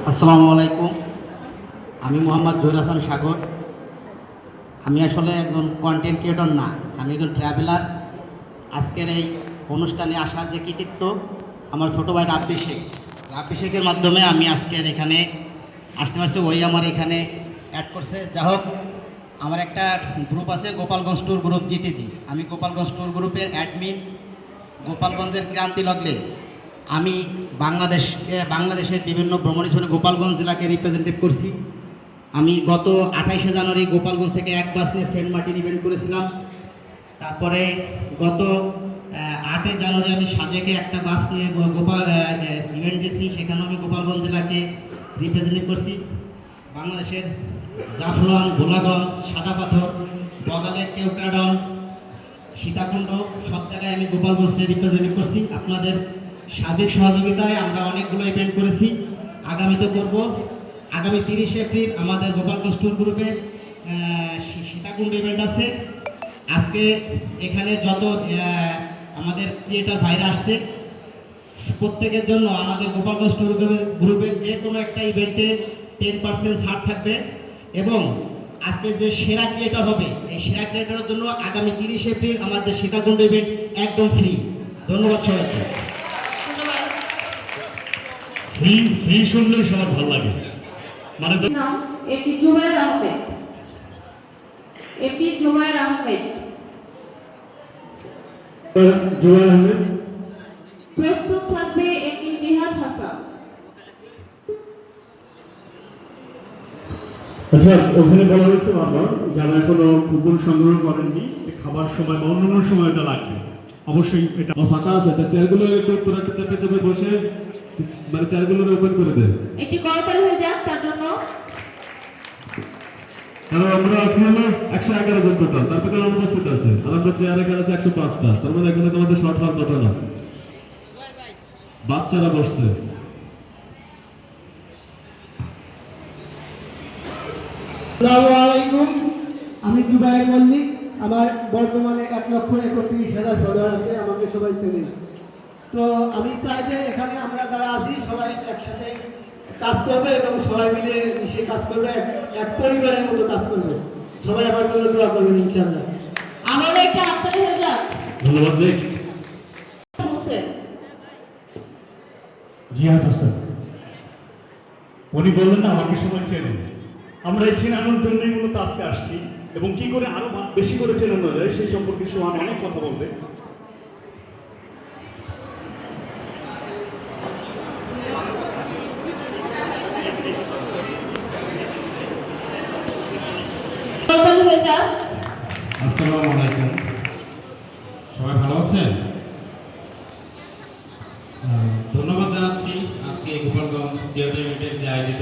আসসালামু আলাইকুম। আমি মোহাম্মদ জহির হাসান সাগর। আমি আসলে একজন কন্টেন্ট ক্রিয়েটর না, আমি একজন ট্রাভেলার। আজকের এই অনুষ্ঠানে আসার যে কৃতিত্ব আমার ছোটো ভাই রাব্বি শেখের মাধ্যমে আমি আজকের এখানে আসতে পারছি। ওই আমার এখানে অ্যাড করছে। যা হোক, আমার একটা গ্রুপ আছে গোপালগঞ্জ ট্যুর গ্রুপ জিটিজি। আমি গোপালগঞ্জ ট্যুর গ্রুপের অ্যাডমিন। গোপালগঞ্জের ক্রান্তি লগ্নে আমি বাংলাদেশের বিভিন্ন ভ্রমণী ছিল গোপালগঞ্জ জেলাকে রিপ্রেজেন্টেটিভ করছি। আমি গত 28শে জানুয়ারি গোপালগঞ্জ থেকে এক বাস নিয়ে সেন্ট মার্টিন ইভেন্ট করেছিলাম। তারপরে গত 8 জানুয়ারি আমি সাজেকে একটা বাস নিয়ে গোপাল ইভেন্ট গেছি, সেখানেও আমি গোপালগঞ্জ জেলাকে রিপ্রেজেন্টেটিভ করছি। বাংলাদেশের জাফলং, ভোলাগঞ্জ, সাদাপাথর, বগালে, কেওক্রাডন, সীতাকুণ্ড সব জায়গায় আমি গোপালগঞ্জকে রিপ্রেজেন্টেটিভ করছি। আপনাদের সার্বিক সহযোগিতায় আমরা অনেকগুলো ইভেন্ট করেছি, আগামীতে করব। আগামী 30 এপ্রিল আমাদের গোপালগঞ্জ ট্যুর গ্রুপের সীতাকুণ্ড ইভেন্ট আছে। আজকে এখানে যত আমাদের ক্রিয়েটর ভাইরা আসছে, প্রত্যেকের জন্য আমাদের গোপালগঞ্জ ট্যুর গ্রুপের যে কোনো একটা ইভেন্টে 10% ছাড় থাকবে। এবং আজকে যে সেরা ক্রিয়েটর হবে, এই সেরা ক্রিয়েটরের জন্য আগামী 30 এপ্রিল আমাদের সীতাকুণ্ড ইভেন্ট একদম ফ্রি। ধন্যবাদ সবাইকে। ফ্রি শুনলেই সবার ভালো লাগে। মানে এপি জুবায়ের আহমেদ, প্রস্তুত থাকবে এপি জিহাদ হাসান। আচ্ছা, ওখানে বলা হয়েছে বারবার যারা এখনো কুপন সংগ্রহ করেননি, খাবার সময় বা অন্যান্য সময় এটা লাগবে। অবশ্যই এটা ফাঁকা আছে, চেয়ারগুলো একটু তোরা চেপে চেপে বসে মানে চেয়ারগুলো ওপেন করে দেন। একটি করতাল হয়ে যাক তার জন্য। কারণ আমরা আছি হলো 111 জন টোটাল, তারপরে কারণ উপস্থিত আছে, আর আমরা চেয়ার এখানে আছে 105টা। তার মানে এখানে তোমাদের শর্ট হওয়ার কথা না, বাচ্চারা বসছে। আসসালামু আলাইকুম, আমি জুবায়ের মল্লিক। আমার বর্তমানে 1,31,000 ফলোয়ার আছে, আমাকে সবাই চেনে। তো আমি চাই যে এখানে আমরা যারা আছি সবাই একসাথে কাজ করবে এবং সবাই মিলে সেই কাজ করবে, এক পরিবারের মতো কাজ করবে। সবাই আমার জন্য দোয়া করবেন ইনশাআল্লাহ। আমারও একটা হাততালি হয়ে যাক। ধন্যবাদ। নেক্সট হোসেন জিহাদ হাসান। উনি বললেন না আমাকে সবাই চেনে। আমরা এই চেনানোর জন্যই মূলত আজকে আসছি, এবং কি করে আরো বেশি করে চেনানো যায় সেই সম্পর্কে সোহান অনেক কথা বলবে। আসসালামু আলাইকুম, সবাই ভালো আছেন? ধন্যবাদ জানাচ্ছি আজকে গোপালগঞ্জ থিয়েটার ইভেন্টের যে আয়োজিত